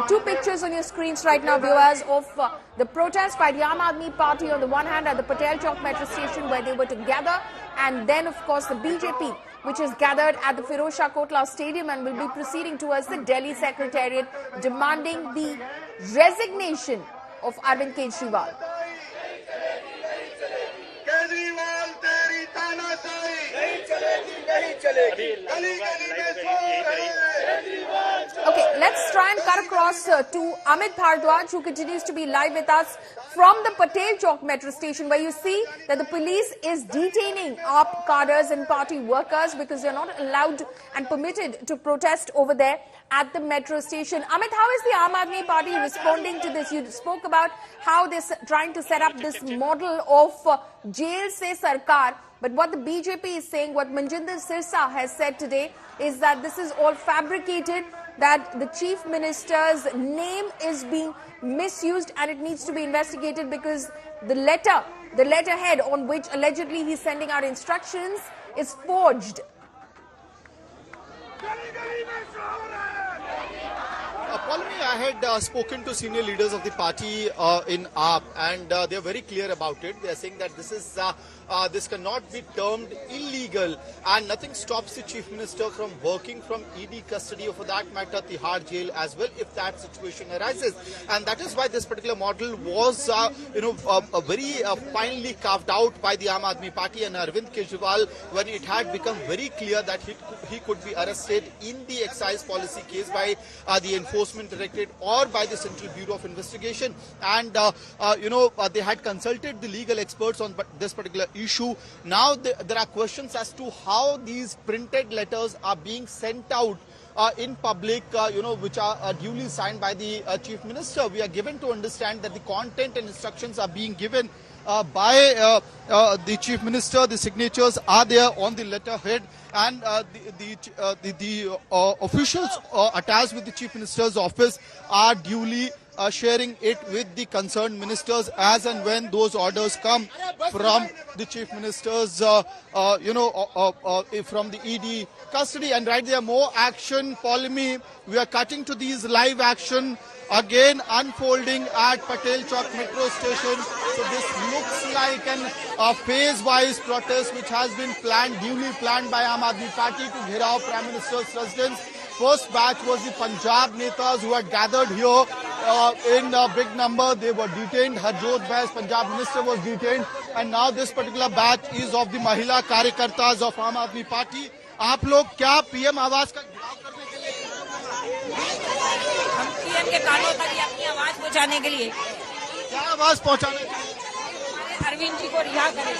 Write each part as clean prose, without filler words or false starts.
two pictures on your screens right now, viewers, of the protest by the Aam Aadmi Party on the one hand at the Patel Chowk metro station where they were to gather, and then of course the BJP which is gathered at the Firozshah Kotla Stadium and will be proceeding towards the Delhi Secretariat demanding the resignation of Arvind Kejriwal. Okay, let's try and cut across to Amit Bhardwaj, who continues to be live with us from the Patel Chowk metro station, where you see that the police is detaining AAP cadres and party workers because they're not allowed and permitted to protest over there at the metro station. Amit, how is the Aam Aadmi Party responding to this? You spoke about how they're trying to set up this model of jail se sarkar. But what the BJP is saying, what Manjinder Sirsa has said today, is that this is all fabricated, that the Chief Minister's name is being misused and it needs to be investigated because the letterhead on which allegedly he's sending out instructions is forged. Palmi, I had spoken to senior leaders of the party in AAP, and they are very clear about it. They are saying that this cannot be termed illegal, and nothing stops the Chief Minister from working from ED custody, or for that matter Tihar jail as well, if that situation arises. And that is why this particular model was very finely carved out by the Aam Aadmi Party and Arvind Kejriwal, when it had become very clear that he could be arrested in the excise policy case by the Enforcement Directorate or by the Central Bureau of Investigation. And they had consulted the legal experts on this particular issue. Now there are questions as to how these printed letters are being sent out in public, which are duly signed by the Chief Minister. We are given to understand that the content and instructions are being given by the Chief Minister. The signatures are there on the letterhead, and the officials attached with the Chief Minister's office are duly sharing it with the concerned ministers as and when those orders come from the Chief Minister's, from the ED custody. And right there, more action, Polimi. We are cutting to these live action again unfolding at Patel Chowk metro station. So this looks like an phase-wise protest which has been duly planned by Aam Aadmi Party to Ghirao Prime Minister's residence. First batch was the Punjab Netas who had gathered here in a big number. They were detained. Harjot Bais, Punjab Minister, was detained. And now this particular batch is of the Mahila Karyakartas of Aam Aadmi Party. आप लोग क्या PM आवाज का घेराव करने के लिए? हम पीएम के कानों तक अपनी आवाज पहुंचाने के लिए। क्या आवाज पहुंचाने के लिए? अरविंद जी को रिहा करें।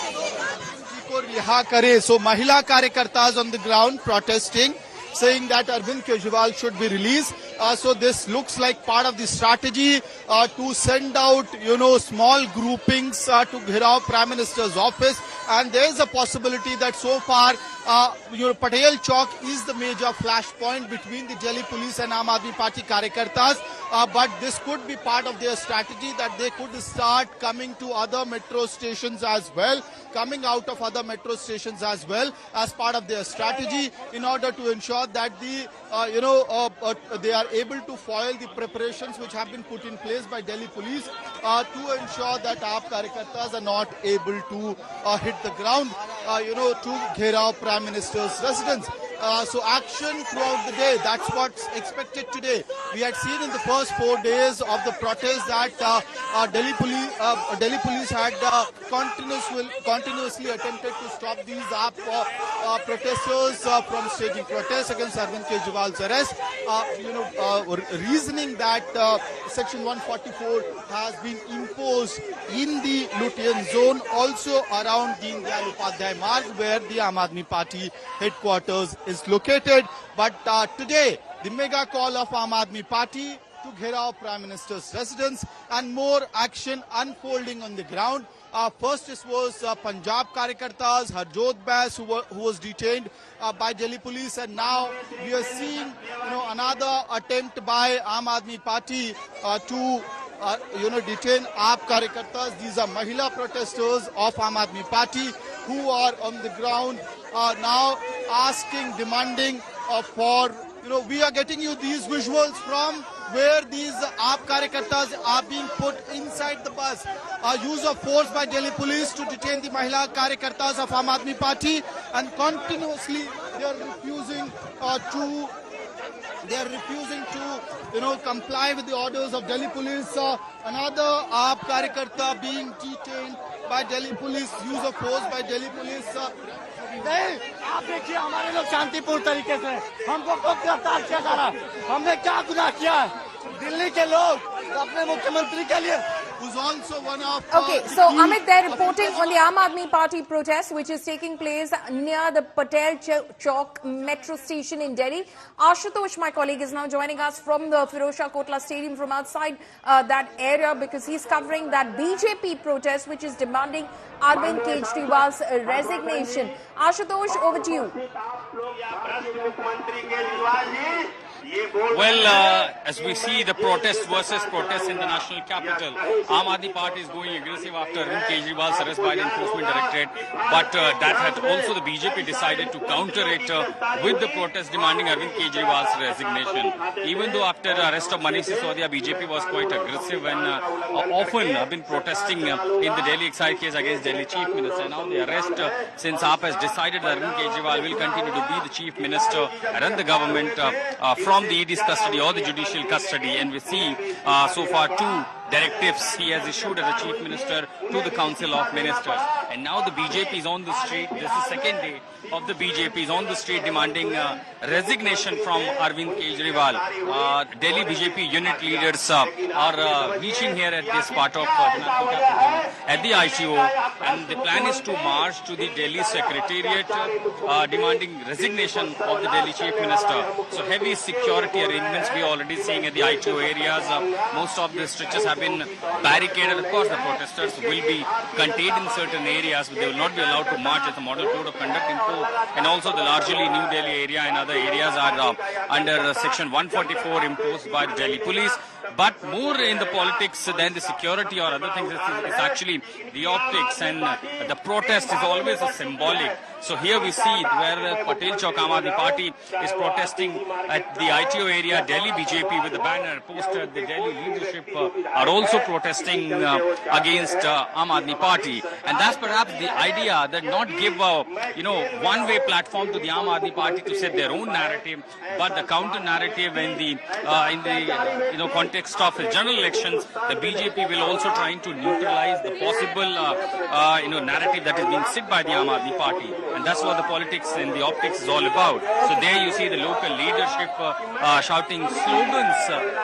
जी को रिहा करें. So Mahila Karyakartas on the ground protesting, saying that Arvind Kejriwal should be released. So this looks like part of the strategy to send out, small groupings to Ghirao Prime Minister's office. And there is a possibility that so far, Patel Chowk is the major flashpoint between the Delhi police and Aam Aadmi Party Karyakartas. But this could be part of their strategy, that they could start coming to other metro stations as well, coming out of other metro stations as well, as part of their strategy, in order to ensure that they are able to foil the preparations which have been put in place by Delhi police to ensure that AAP Karyakartas are not able to hit the ground, to Ghirao Prime Minister's residence. So action throughout the day, that's what's expected today. We had seen in the first 4 days of the protest that Delhi police had continuously attempted to stop these AAP protesters from staging protests against Arvind Kejriwal's arrest, reasoning that Section 144 has been imposed in the Lutyens zone, also around Deen Dayal Upadhyay Marg, where the Aam Aadmi Party headquarters is located. But today, the mega call of Aam Aadmi Party to Ghirao Prime Minister's residence, and more action unfolding on the ground. First, this was Punjab Karyakartas, Harjot Bais, who was detained by Delhi police, and now we are seeing another attempt by Aam Aadmi Party to detain AAP Karyakartas. These are Mahila protesters of Aam Aadmi Party who are on the ground now demanding for, we are getting you these visuals from where these AAP karyakartas are being put inside the bus. Use of force by Delhi police to detain the Mahila karyakartas of Aam Aadmi Party, and continuously they are refusing to comply with the orders of Delhi police. Another AAP karyakarta being detained by Delhi police, use of force by Delhi police. नहीं, आप देखिए हमारे लोग शांतिपूर्ण तरीके से हमको कब गिरफ्तार किया जा रहा है? हमने क्या गुनाह किया है? दिल्ली के लोग अपने मुख्यमंत्री के लिए who's also one of Okay, so Amit, they're reporting on the Aam Aadmi Party protest, which is taking place near the Patel Chowk metro station in Delhi. Ashutosh, my colleague, is now joining us from the Firozshah Kotla Stadium from outside that area, because he's covering that BJP protest, which is demanding Arvind Kejriwal's resignation. Ashutosh, over to you. Well, as we see the protest versus protest in the national capital, Aam Aadmi Party is going aggressive after Arvind Kejriwal's arrest by the Enforcement Directorate. But that had also the BJP decided to counter it with the protest demanding Arvind Kejriwal's resignation. Even though after the arrest of Manish Sisodia, BJP was quite aggressive and often have been protesting in the Delhi excise case against Delhi Chief Minister. Now the arrest, since AAP has decided that Arvind Kejriwal will continue to be the Chief Minister and run the government from the ED's custody or the judicial custody, and we see so far 2 directives he has issued as a Chief Minister to the Council of Ministers. And now the BJP is on the street. This is the second day of the BJP is on the street demanding resignation from Arvind Kejriwal. Delhi BJP unit leaders are reaching here at this part of the national capital at the ITO, and the plan is to march to the Delhi Secretariat demanding resignation of the Delhi Chief Minister. So heavy security arrangements we are already seeing at the ITO areas. Most of the stretches have been barricaded. Of course, the protesters will be contained in certain areas, but they will not be allowed to march as a model code of conduct imposed. And also the largely New Delhi area and other areas are under Section 144 imposed by the Delhi police. But more in the politics than the security or other things is actually the optics, and the protest is always a symbolic. So here we see where Patel Chowk Aam Aadmi Party is protesting at the ITO area. Delhi BJP with the banner posted. The Delhi leadership are also protesting against Aam Aadmi Party, and that's perhaps the idea, that not give a one-way platform to the Aam Aadmi Party to set their own narrative, but the counter narrative in the context of general elections. The BJP will also trying to neutralize the possible narrative that is being set by the Aam Aadmi Party. And that's what the politics and the optics is all about. So there you see the local leadership shouting slogans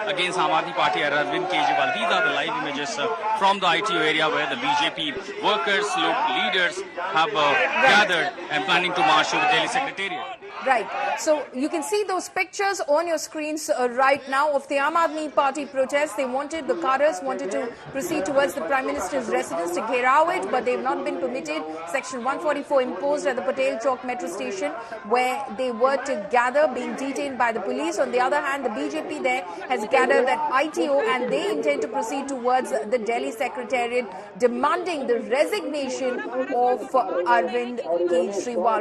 against Aam Aadmi Party and Arvind Kejriwal. These are the live images from the ITO area where the BJP workers, local leaders have gathered and planning to march to the Delhi Secretariat. Right. So you can see those pictures on your screens right now of the Aam Aadmi Party protest. The cadres wanted to proceed towards the Prime Minister's residence to gheraw it, but they've not been permitted. Section 144 imposed at the Patel Chowk metro station, where they were to gather, being detained by the police. On the other hand, the BJP there has gathered at ITO, and they intend to proceed towards the Delhi Secretariat, demanding the resignation of Arvind Kejriwal.